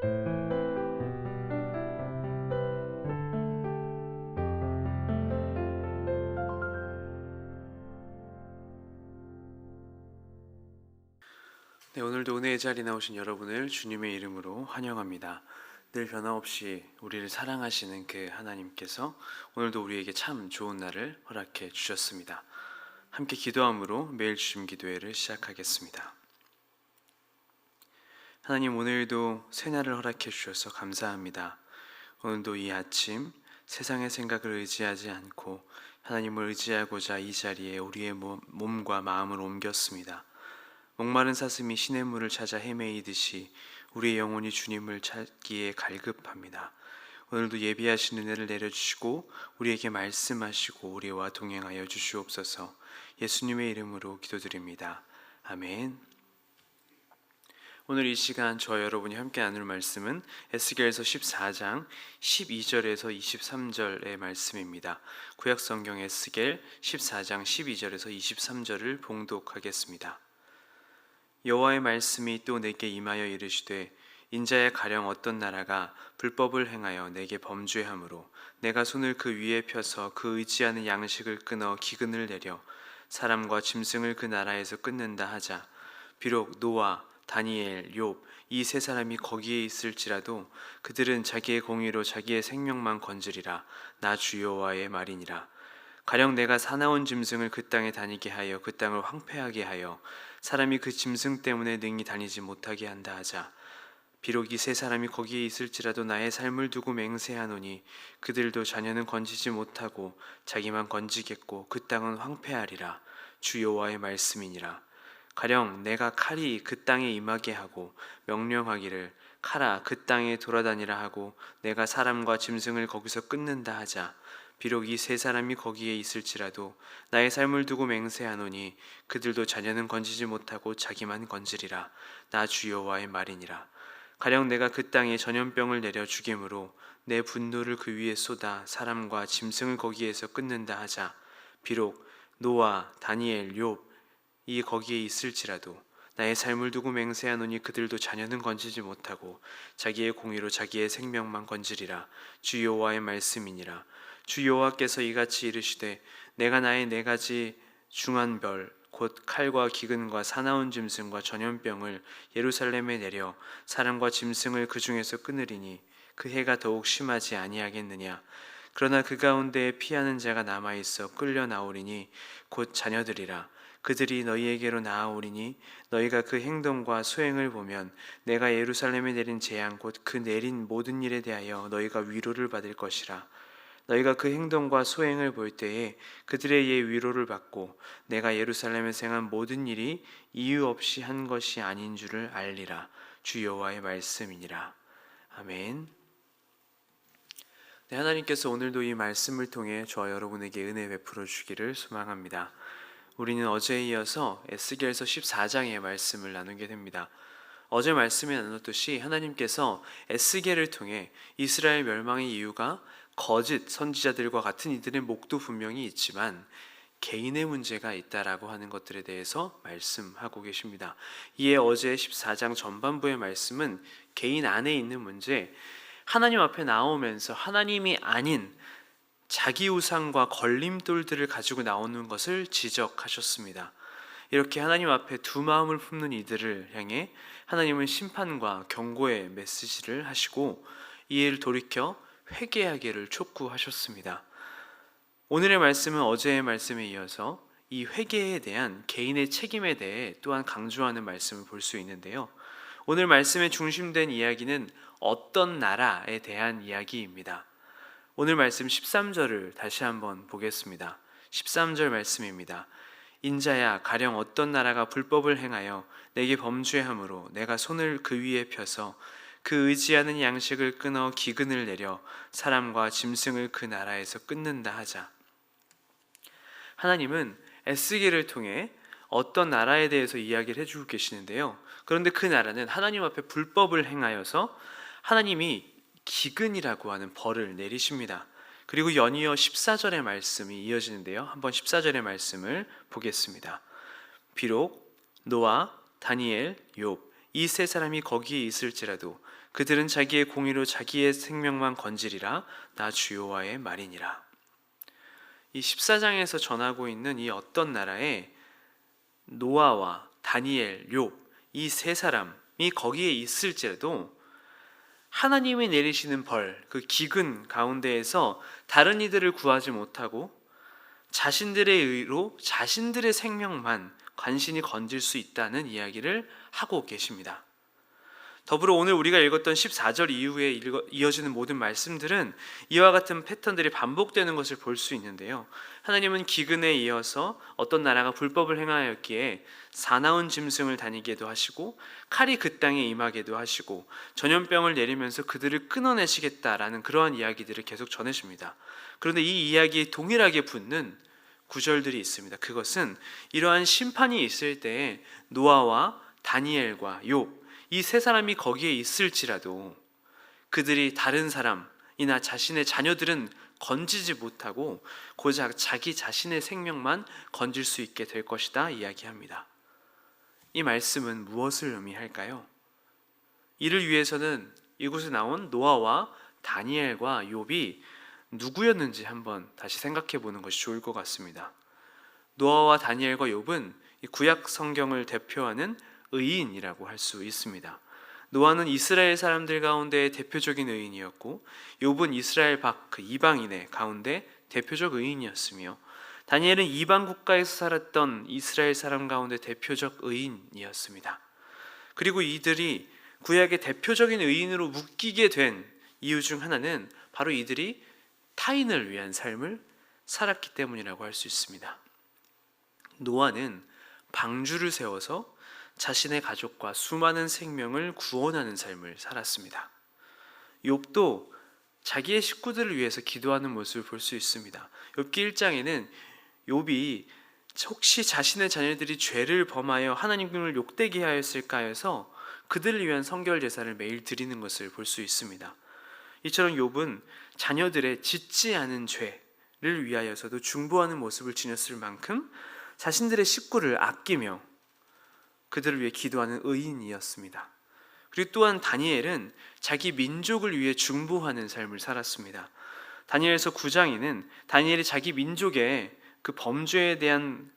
네, 오늘도 은혜의 자리에 나오신 여러분을 주님의 이름으로 환영합니다. 늘 변함없이 우리를 사랑하시는 그 하나님께서 오늘도 우리에게 참 좋은 날을 허락해 주셨습니다. 함께 기도함으로 매일 주님 기도회를 시작하겠습니다. 하나님, 오늘도 새 날을 허락해 주셔서 감사합니다. 오늘도 이 아침 세상의 생각을 의지하지 않고 하나님을 의지하고자 이 자리에 우리의 몸과 마음을 옮겼습니다. 목마른 사슴이 시냇물을 찾아 헤매이듯이 우리의 영혼이 주님을 찾기에 갈급합니다. 오늘도 예비하신 은혜를 내려주시고 우리에게 말씀하시고 우리와 동행하여 주시옵소서. 예수님의 이름으로 기도드립니다. 아멘. 오늘 이 시간 저와 여러분이 함께 나눌 말씀은 에스겔서 14장 12절에서 23절의 말씀입니다. 구약성경 에스겔 14장 12절에서 23절을 봉독하겠습니다. 여호와의 말씀이 또 내게 임하여 이르시되 인자야, 가령 어떤 나라가 불법을 행하여 내게 범죄함으로 내가 손을 그 위에 펴서 그 의지하는 양식을 끊어 기근을 내려 사람과 짐승을 그 나라에서 끊는다 하자. 비록 노아, 다니엘, 욥 이 세 사람이 거기에 있을지라도 그들은 자기의 공의로 자기의 생명만 건지리라. 나 주 여호와의 말이니라. 가령 내가 사나운 짐승을 그 땅에 다니게 하여 그 땅을 황폐하게 하여 사람이 그 짐승 때문에 능히 다니지 못하게 한다 하자. 비록 이 세 사람이 거기에 있을지라도 나의 삶을 두고 맹세하노니 그들도 자녀는 건지지 못하고 자기만 건지겠고 그 땅은 황폐하리라. 주 여호와의 말씀이니라. 가령 내가 칼이 그 땅에 임하게 하고 명령하기를 칼아 그 땅에 돌아다니라 하고 내가 사람과 짐승을 거기서 끊는다 하자. 비록 이 세 사람이 거기에 있을지라도 나의 삶을 두고 맹세하노니 그들도 자녀는 건지지 못하고 자기만 건지리라. 나 주 여호와의 말이니라. 가령 내가 그 땅에 전염병을 내려 죽임으로 내 분노를 그 위에 쏟아 사람과 짐승을 거기에서 끊는다 하자. 비록 노아, 다니엘, 욥 이 거기에 있을지라도 나의 삶을 두고 맹세하노니 그들도 자녀는 건지지 못하고 자기의 공의로 자기의 생명만 건지리라. 주 여호와의 말씀이니라. 주 여호와께서 이같이 이르시되 내가 나의 네 가지 중한 벌 곧 칼과 기근과 사나운 짐승과 전염병을 예루살렘에 내려 사람과 짐승을 그 중에서 끊으리니 그 해가 더욱 심하지 아니하겠느냐. 그러나 그 가운데에 피하는 자가 남아있어 끌려 나오리니 곧 자녀들이라. 그들이 너희에게로 나아오리니 너희가 그 행동과 수행을 보면 내가 예루살렘에 내린 재앙 곧 그 내린 모든 일에 대하여 너희가 위로를 받을 것이라. 너희가 그 행동과 수행을 볼 때에 그들의 예 위로를 받고 내가 예루살렘에서 행한 모든 일이 이유 없이 한 것이 아닌 줄을 알리라. 주 여호와의 말씀이니라. 아멘. 네, 하나님께서 오늘도 이 말씀을 통해 저와 여러분에게 은혜 베풀어 주기를 소망합니다. 우리는 어제에 이어서 에스겔서 14장의 말씀을 나누게 됩니다. 어제 말씀에 나눴듯이 하나님께서 에스겔을 통해 이스라엘 멸망의 이유가 거짓 선지자들과 같은 이들의 목도 분명히 있지만 개인의 문제가 있다라고 하는 것들에 대해서 말씀하고 계십니다. 이에 어제 14장 전반부의 말씀은 개인 안에 있는 문제, 하나님 앞에 나오면서 하나님이 아닌 자기 우상과 걸림돌들을 가지고 나오는 것을 지적하셨습니다. 이렇게 하나님 앞에 두 마음을 품는 이들을 향해 하나님은 심판과 경고의 메시지를 하시고 이를 돌이켜 회개하기를 촉구하셨습니다. 오늘의 말씀은 어제의 말씀에 이어서 이 회개에 대한 개인의 책임에 대해 또한 강조하는 말씀을 볼 수 있는데요. 오늘 말씀의 중심된 이야기는 어떤 나라에 대한 이야기입니다. 오늘 말씀 13절을 다시 한번 보겠습니다. 13절 말씀입니다. 인자야, 가령 어떤 나라가 불법을 행하여 내게 범죄함으로 내가 손을 그 위에 펴서 그 의지하는 양식을 끊어 기근을 내려 사람과 짐승을 그 나라에서 끊는다 하자. 하나님은 에스겔을 통해 어떤 나라에 대해서 이야기를 해주고 계시는데요. 그런데 그 나라는 하나님 앞에 불법을 행하여서 하나님이 기근이라고 하는 벌을 내리십니다. 그리고 연이어 14절의 말씀이 이어지는데요. 한번 14절의 말씀을 보겠습니다. 비록 노아, 다니엘, 욥 이 세 사람이 거기에 있을지라도 그들은 자기의 공의로 자기의 생명만 건지리라. 나 주여와의 말이니라. 이 14장에서 전하고 있는 이 어떤 나라에 노아와 다니엘, 욥 이 세 사람이 거기에 있을지라도 하나님이 내리시는 벌, 그 기근 가운데에서 다른 이들을 구하지 못하고 자신들의 의로 자신들의 생명만 간신히 건질 수 있다는 이야기를 하고 계십니다. 더불어 오늘 우리가 읽었던 14절 이후에 이어지는 모든 말씀들은 이와 같은 패턴들이 반복되는 것을 볼 수 있는데요. 하나님은 기근에 이어서 어떤 나라가 불법을 행하였기에 사나운 짐승을 다니게도 하시고 칼이 그 땅에 임하게도 하시고 전염병을 내리면서 그들을 끊어내시겠다라는 그러한 이야기들을 계속 전해줍니다. 그런데 이 이야기에 동일하게 붙는 구절들이 있습니다. 그것은 이러한 심판이 있을 때에 노아와 다니엘과 욥 이 세 사람이 거기에 있을지라도 그들이 다른 사람이나 자신의 자녀들은 건지지 못하고 고작 자기 자신의 생명만 건질 수 있게 될 것이다 이야기합니다. 이 말씀은 무엇을 의미할까요? 이를 위해서는 이곳에 나온 노아와 다니엘과 욥이 누구였는지 한번 다시 생각해 보는 것이 좋을 것 같습니다. 노아와 다니엘과 욥은 구약 성경을 대표하는 의인이라고 할 수 있습니다. 노아는 이스라엘 사람들 가운데 대표적인 의인이었고 욥은 이스라엘 밖 그 이방인의 가운데 대표적 의인이었으며 다니엘은 이방 국가에서 살았던 이스라엘 사람 가운데 대표적 의인이었습니다. 그리고 이들이 구약의 대표적인 의인으로 묶이게 된 이유 중 하나는 바로 이들이 타인을 위한 삶을 살았기 때문이라고 할 수 있습니다. 노아는 방주를 세워서 자신의 가족과 수많은 생명을 구원하는 삶을 살았습니다. 욥도 자기의 식구들을 위해서 기도하는 모습을 볼 수 있습니다. 욥기 1장에는 욥이 혹시 자신의 자녀들이 죄를 범하여 하나님을 욕되게 하였을까 해서 그들을 위한 성결 제사를 매일 드리는 것을 볼 수 있습니다. 이처럼 욥은 자녀들의 짓지 않은 죄를 위하여서도 중보하는 모습을 지녔을 만큼 자신들의 식구를 아끼며 그들을 위해 기도하는 의인이었습니다. 그리고 또한 다니엘은 자기 민족을 위해 중보하는 삶을 살았습니다. 다니엘서 9장에는 다니엘이 자기 민족의 그 범죄에 대한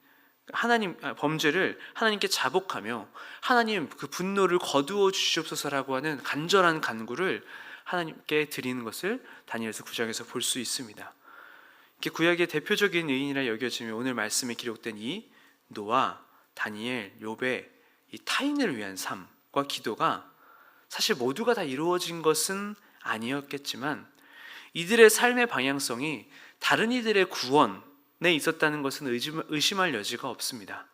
범죄를 하나님께 자복하며 하나님 그 분노를 거두어 주시옵소서라고 하는 간절한 간구를 하나님께 드리는 것을 다니엘서 9장에서 볼 수 있습니다. 이렇게 구약의 대표적인 의인이라 여겨지며 오늘 말씀에 기록된 이 노아, 다니엘, 욥의 이 타인을 위한 삶과 기도가 사실 모두가 다 이루어진 것은 아니었겠지만 이들의 삶의 방향성이 다른 이들의 구원에 있었다는 것은 의심할 여지가 없습니다.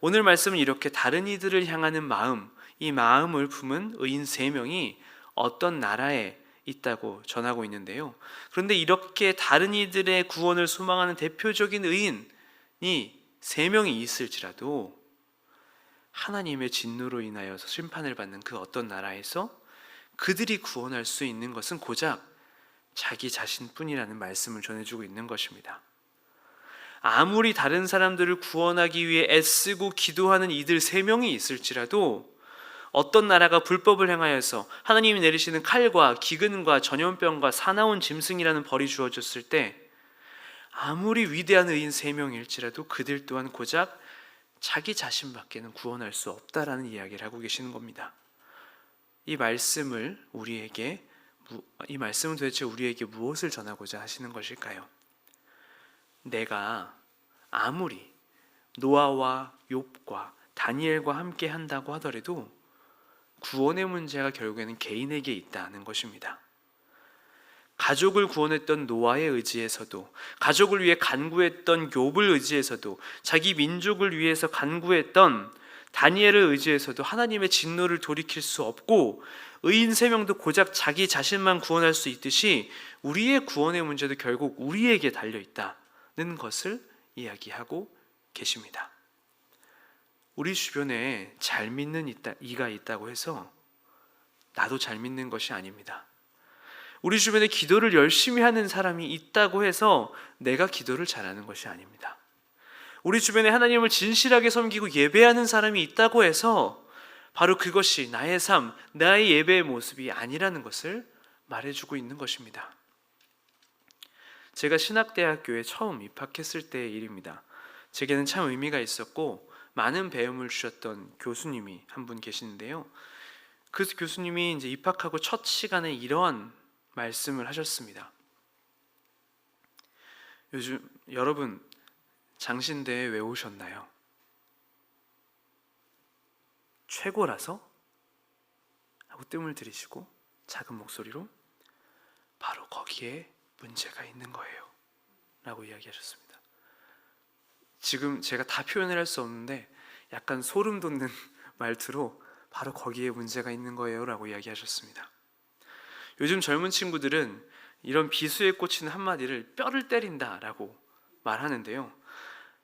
오늘 말씀은 이렇게 다른 이들을 향하는 마음, 이 마음을 품은 의인 3명이 어떤 나라에 있다고 전하고 있는데요. 그런데 이렇게 다른 이들의 구원을 소망하는 대표적인 의인이 3명이 있을지라도 하나님의 진노로 인하여서 심판을 받는 그 어떤 나라에서 그들이 구원할 수 있는 것은 고작 자기 자신뿐이라는 말씀을 전해주고 있는 것입니다. 아무리 다른 사람들을 구원하기 위해 애쓰고 기도하는 이들 3명이 있을지라도 어떤 나라가 불법을 행하여서 하나님이 내리시는 칼과 기근과 전염병과 사나운 짐승이라는 벌이 주어졌을 때 아무리 위대한 의인 3명일지라도 그들 또한 고작 자기 자신밖에는 구원할 수 없다라는 이야기를 하고 계시는 겁니다. 이 말씀은 도대체 우리에게 무엇을 전하고자 하시는 것일까요? 내가 아무리 노아와 욥과 다니엘과 함께 한다고 하더라도 구원의 문제가 결국에는 개인에게 있다는 것입니다. 가족을 구원했던 노아의 의지에서도, 가족을 위해 간구했던 욥을 의지해서도, 자기 민족을 위해서 간구했던 다니엘을 의지해서도 하나님의 진노를 돌이킬 수 없고 의인 3명도 고작 자기 자신만 구원할 수 있듯이 우리의 구원의 문제도 결국 우리에게 달려있다는 것을 이야기하고 계십니다. 우리 주변에 잘 믿는 이가 있다고 해서 나도 잘 믿는 것이 아닙니다. 우리 주변에 기도를 열심히 하는 사람이 있다고 해서 내가 기도를 잘하는 것이 아닙니다. 우리 주변에 하나님을 진실하게 섬기고 예배하는 사람이 있다고 해서 바로 그것이 나의 삶, 나의 예배의 모습이 아니라는 것을 말해주고 있는 것입니다. 제가 신학대학교에 처음 입학했을 때의 일입니다. 제게는 참 의미가 있었고 많은 배움을 주셨던 교수님이 한 분 계시는데요. 그 교수님이 이제 입학하고 첫 시간에 이러한 말씀을 하셨습니다. 요즘 여러분 장신대에 왜 오셨나요? 최고라서? 하고 뜸을 들이시고 작은 목소리로 바로 거기에 문제가 있는 거예요 라고 이야기하셨습니다. 지금 제가 다 표현을 할 수 없는데 약간 소름 돋는 말투로 바로 거기에 문제가 있는 거예요 라고 이야기하셨습니다. 요즘 젊은 친구들은 이런 비수에 꽂히는 한마디를 뼈를 때린다 라고 말하는데요,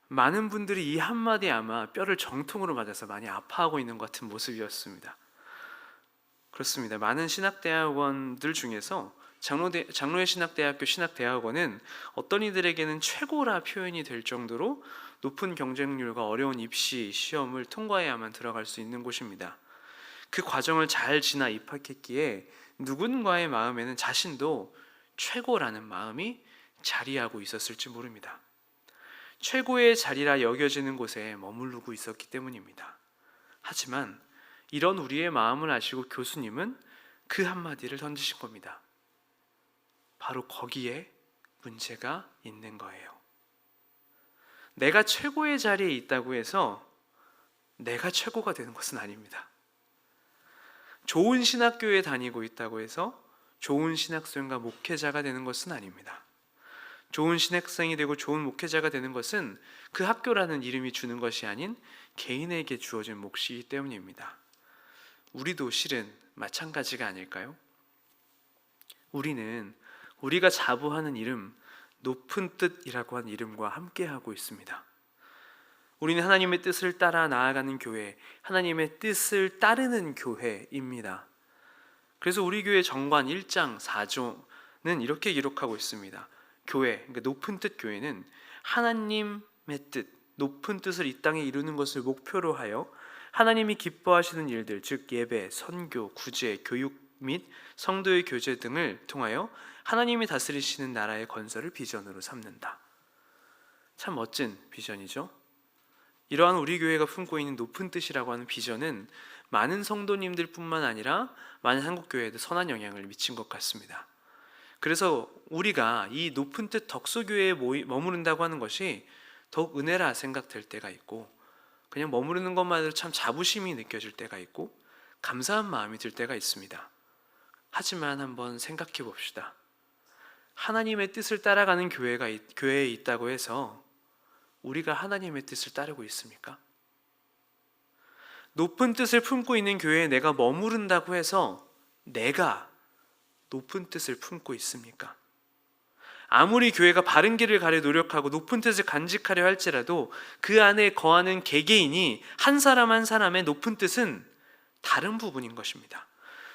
많은 분들이 이 한마디에 아마 뼈를 정통으로 맞아서 많이 아파하고 있는 것 같은 모습이었습니다. 그렇습니다. 많은 신학대학원들 중에서 장로의 신학대학교 신학대학원은 어떤 이들에게는 최고라 표현이 될 정도로 높은 경쟁률과 어려운 입시 시험을 통과해야만 들어갈 수 있는 곳입니다. 그 과정을 잘 지나 입학했기에 누군가의 마음에는 자신도 최고라는 마음이 자리하고 있었을지 모릅니다. 최고의 자리라 여겨지는 곳에 머무르고 있었기 때문입니다. 하지만 이런 우리의 마음을 아시고 교수님은 그 한마디를 던지신 겁니다. 바로 거기에 문제가 있는 거예요. 내가 최고의 자리에 있다고 해서 내가 최고가 되는 것은 아닙니다. 좋은 신학교에 다니고 있다고 해서 좋은 신학생과 목회자가 되는 것은 아닙니다. 좋은 신학생이 되고 좋은 목회자가 되는 것은 그 학교라는 이름이 주는 것이 아닌 개인에게 주어진 몫이기 때문입니다. 우리도 실은 마찬가지가 아닐까요? 우리는 우리가 자부하는 이름, 높은 뜻이라고 하는 이름과 함께하고 있습니다. 우리는 하나님의 뜻을 따라 나아가는 교회, 하나님의 뜻을 따르는 교회입니다. 그래서 우리 교회 정관 1장 4조는 이렇게 기록하고 있습니다. 교회, 그러니까 높은 뜻 교회는 하나님의 뜻, 높은 뜻을 이 땅에 이루는 것을 목표로 하여 하나님이 기뻐하시는 일들, 즉 예배, 선교, 구제, 교육 및 성도의 교제 등을 통하여 하나님이 다스리시는 나라의 건설을 비전으로 삼는다. 참 멋진 비전이죠. 이러한 우리 교회가 품고 있는 높은 뜻이라고 하는 비전은 많은 성도님들 뿐만 아니라 많은 한국교회에도 선한 영향을 미친 것 같습니다. 그래서 우리가 이 높은 뜻 덕소교회에 머무른다고 하는 것이 더욱 은혜라 생각될 때가 있고, 그냥 머무르는 것만으로 참 자부심이 느껴질 때가 있고 감사한 마음이 들 때가 있습니다. 하지만 한번 생각해 봅시다. 하나님의 뜻을 따라가는 교회에 있다고 해서 우리가 하나님의 뜻을 따르고 있습니까? 높은 뜻을 품고 있는 교회에 내가 머무른다고 해서 내가 높은 뜻을 품고 있습니까? 아무리 교회가 바른 길을 가려 노력하고 높은 뜻을 간직하려 할지라도 그 안에 거하는 개개인이 한 사람 한 사람의 높은 뜻은 다른 부분인 것입니다.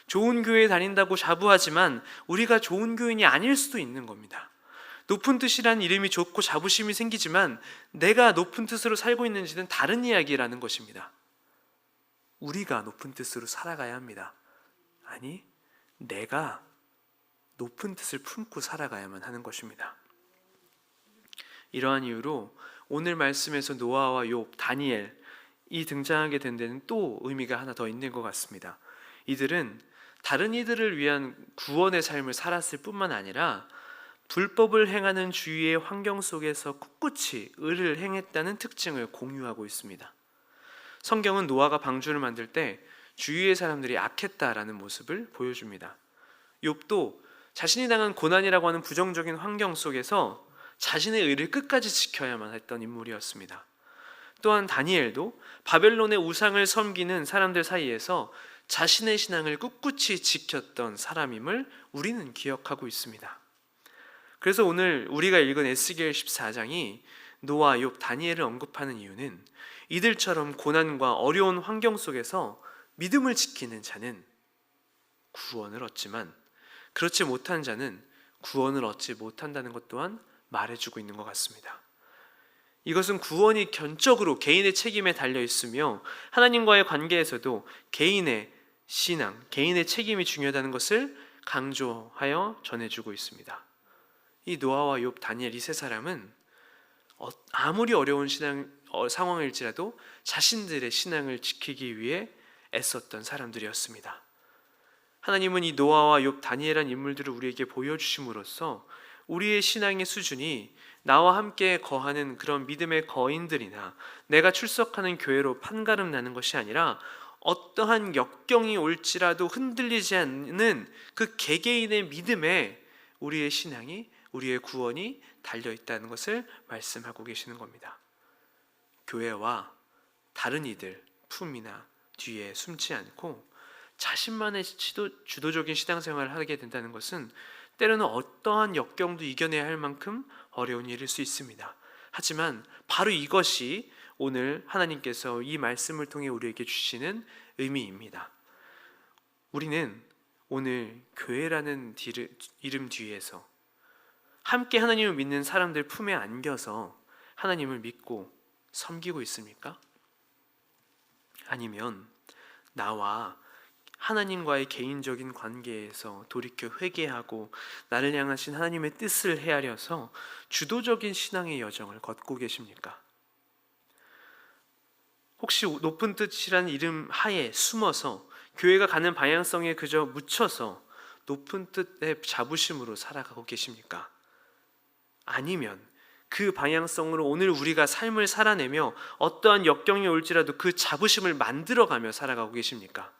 좋은 교회에 다닌다고 자부하지만 우리가 좋은 교인이 아닐 수도 있는 겁니다. 높은 뜻이라는 이름이 좋고 자부심이 생기지만 내가 높은 뜻으로 살고 있는지는 다른 이야기라는 것입니다. 우리가 높은 뜻으로 살아가야 합니다. 아니, 내가 높은 뜻을 품고 살아가야만 하는 것입니다. 이러한 이유로 오늘 말씀에서 노아와 욥, 다니엘이 등장하게 된 데는 또 의미가 하나 더 있는 것 같습니다. 이들은 다른 이들을 위한 구원의 삶을 살았을 뿐만 아니라 불법을 행하는 주위의 환경 속에서 꿋꿋이 의를 행했다는 특징을 공유하고 있습니다. 성경은 노아가 방주를 만들 때 주위의 사람들이 악했다라는 모습을 보여줍니다. 욥도 자신이 당한 고난이라고 하는 부정적인 환경 속에서 자신의 의를 끝까지 지켜야만 했던 인물이었습니다. 또한 다니엘도 바벨론의 우상을 섬기는 사람들 사이에서 자신의 신앙을 꿋꿋이 지켰던 사람임을 우리는 기억하고 있습니다. 그래서 오늘 우리가 읽은 에스겔 14장이 노아, 욥, 다니엘을 언급하는 이유는 이들처럼 고난과 어려운 환경 속에서 믿음을 지키는 자는 구원을 얻지만 그렇지 못한 자는 구원을 얻지 못한다는 것 또한 말해주고 있는 것 같습니다. 이것은 구원이 견적으로 개인의 책임에 달려 있으며 하나님과의 관계에서도 개인의 신앙, 개인의 책임이 중요하다는 것을 강조하여 전해주고 있습니다. 이 노아와 욥, 다니엘 이 세 사람은 아무리 어려운 상황일지라도 자신들의 신앙을 지키기 위해 애썼던 사람들이었습니다. 하나님은 이 노아와 욥, 다니엘한 인물들을 우리에게 보여주심으로써 우리의 신앙의 수준이 나와 함께 거하는 그런 믿음의 거인들이나 내가 출석하는 교회로 판가름 나는 것이 아니라 어떠한 역경이 올지라도 흔들리지 않는 그 개개인의 믿음에 우리의 신앙이, 우리의 구원이 달려있다는 것을 말씀하고 계시는 겁니다. 교회와 다른 이들 품이나 뒤에 숨지 않고 자신만의 주도적인 신앙생활을 하게 된다는 것은 때로는 어떠한 역경도 이겨내야 할 만큼 어려운 일일 수 있습니다. 하지만 바로 이것이 오늘 하나님께서 이 말씀을 통해 우리에게 주시는 의미입니다. 우리는 오늘 교회라는 이름 뒤에서 함께 하나님을 믿는 사람들 품에 안겨서 하나님을 믿고 섬기고 있습니까? 아니면 나와 하나님과의 개인적인 관계에서 돌이켜 회개하고 나를 향하신 하나님의 뜻을 헤아려서 주도적인 신앙의 여정을 걷고 계십니까? 혹시 높은 뜻이라는 이름 하에 숨어서 교회가 가는 방향성에 그저 묻혀서 높은 뜻의 자부심으로 살아가고 계십니까? 아니면 그 방향성으로 오늘 우리가 삶을 살아내며 어떠한 역경이 올지라도 그 자부심을 만들어가며 살아가고 계십니까?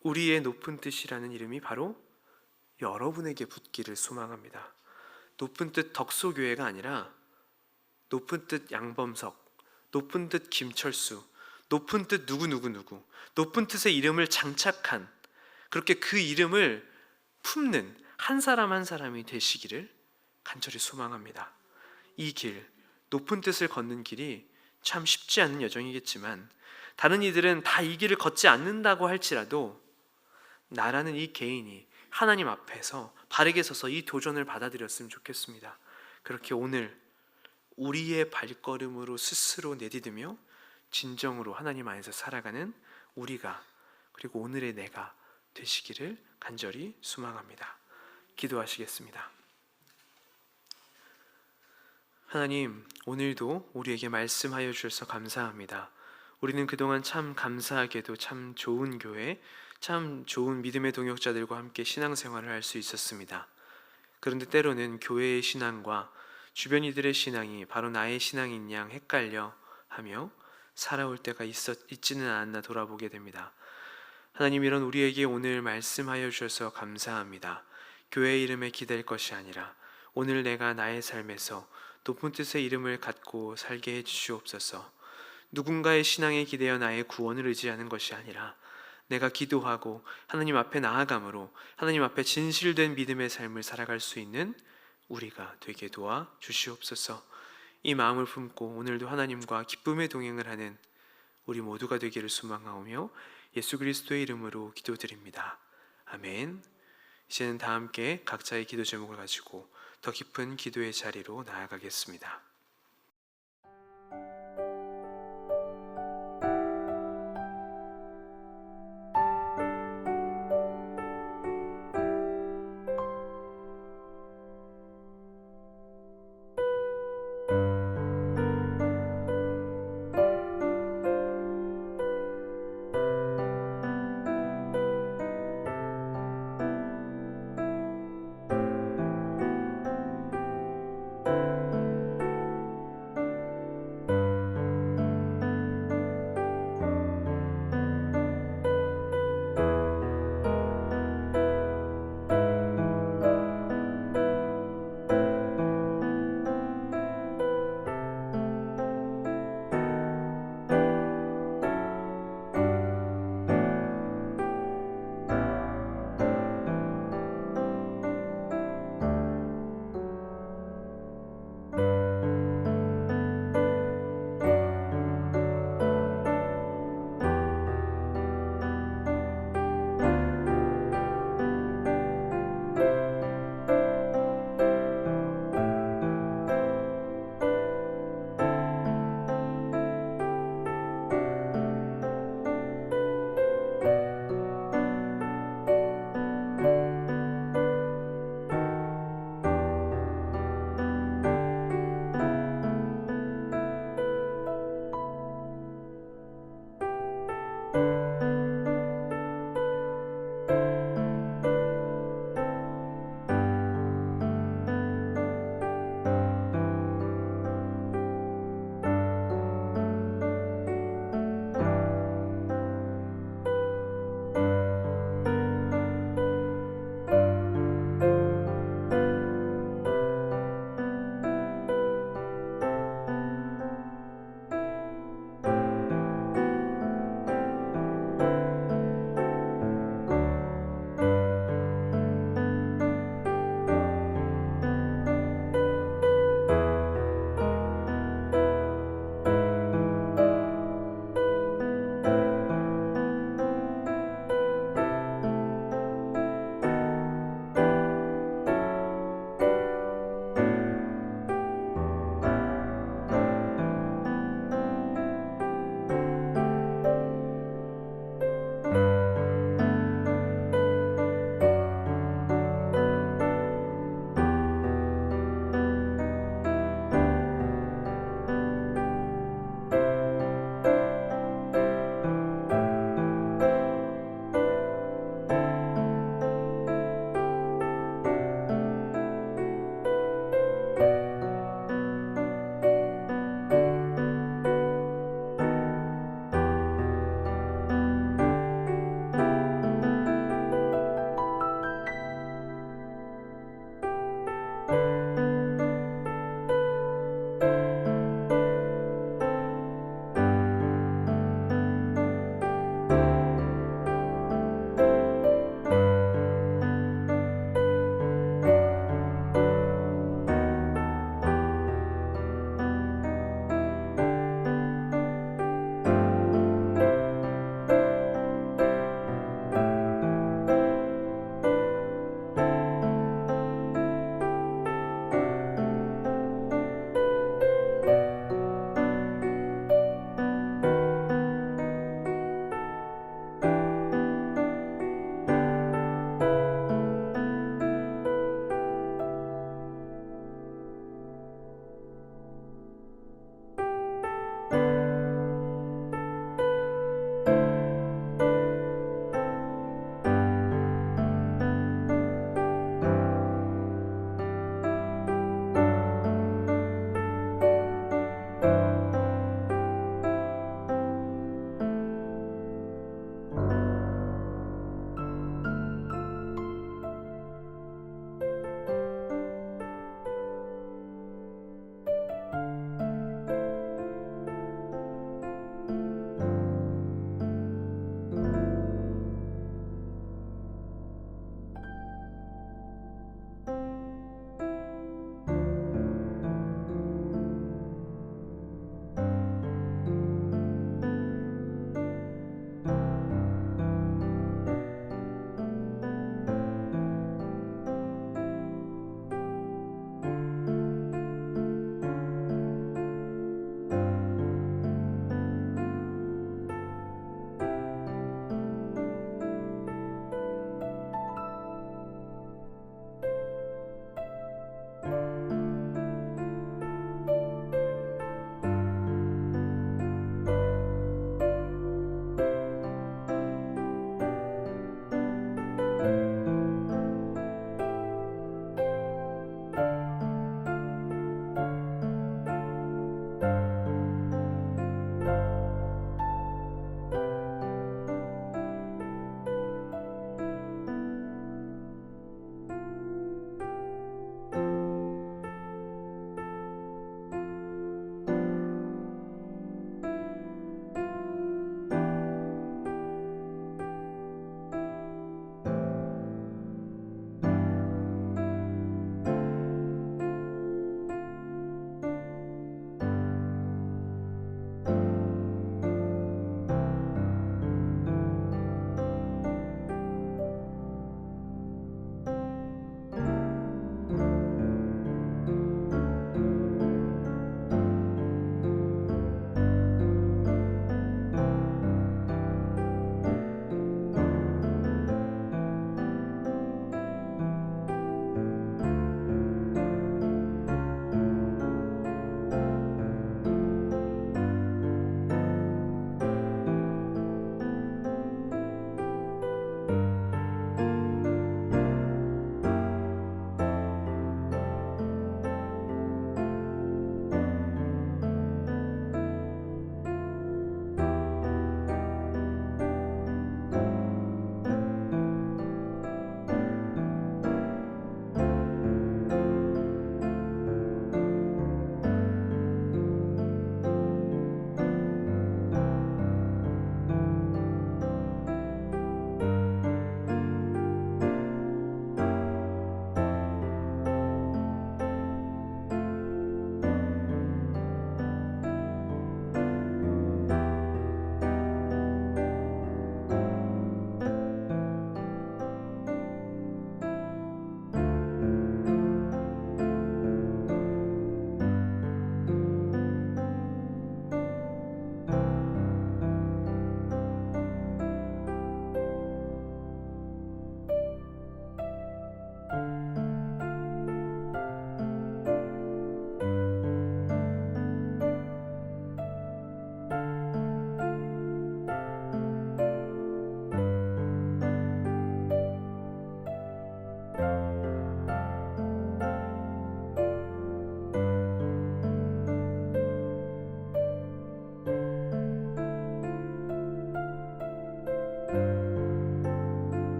우리의 높은 뜻이라는 이름이 바로 여러분에게 붙기를 소망합니다. 높은 뜻 덕소교회가 아니라 높은 뜻 양범석, 높은 뜻 김철수, 높은 뜻 누구누구누구, 높은 뜻의 이름을 장착한, 그렇게 그 이름을 품는 한 사람 한 사람이 되시기를 간절히 소망합니다. 이 길, 높은 뜻을 걷는 길이 참 쉽지 않은 여정이겠지만 다른 이들은 다 이 길을 걷지 않는다고 할지라도 나라는 이 개인이 하나님 앞에서 바르게 서서 이 도전을 받아들였으면 좋겠습니다. 그렇게 오늘 우리의 발걸음으로 스스로 내디디며 진정으로 하나님 안에서 살아가는 우리가, 그리고 오늘의 내가 되시기를 간절히 소망합니다. 기도하시겠습니다. 하나님, 오늘도 우리에게 말씀하여 주셔서 감사합니다. 우리는 그동안 참 감사하게도 참 좋은 교회, 참 좋은 믿음의 동역자들과 함께 신앙생활을 할 수 있었습니다. 그런데 때로는 교회의 신앙과 주변 이들의 신앙이 바로 나의 신앙인 양 헷갈려 하며 살아올 때가 있지는 않았나 돌아보게 됩니다. 하나님, 이런 우리에게 오늘 말씀하여 주셔서 감사합니다. 교회의 이름에 기댈 것이 아니라 오늘 내가 나의 삶에서 높은 뜻의 이름을 갖고 살게 해주시옵소서. 누군가의 신앙에 기대어 나의 구원을 의지하는 것이 아니라 내가 기도하고 하나님 앞에 나아감으로 하나님 앞에 진실된 믿음의 삶을 살아갈 수 있는 우리가 되게 도와 주시옵소서. 이 마음을 품고 오늘도 하나님과 기쁨의 동행을 하는 우리 모두가 되기를 소망하오며 예수 그리스도의 이름으로 기도드립니다. 아멘. 이제는 다 함께 각자의 기도 제목을 가지고 더 깊은 기도의 자리로 나아가겠습니다.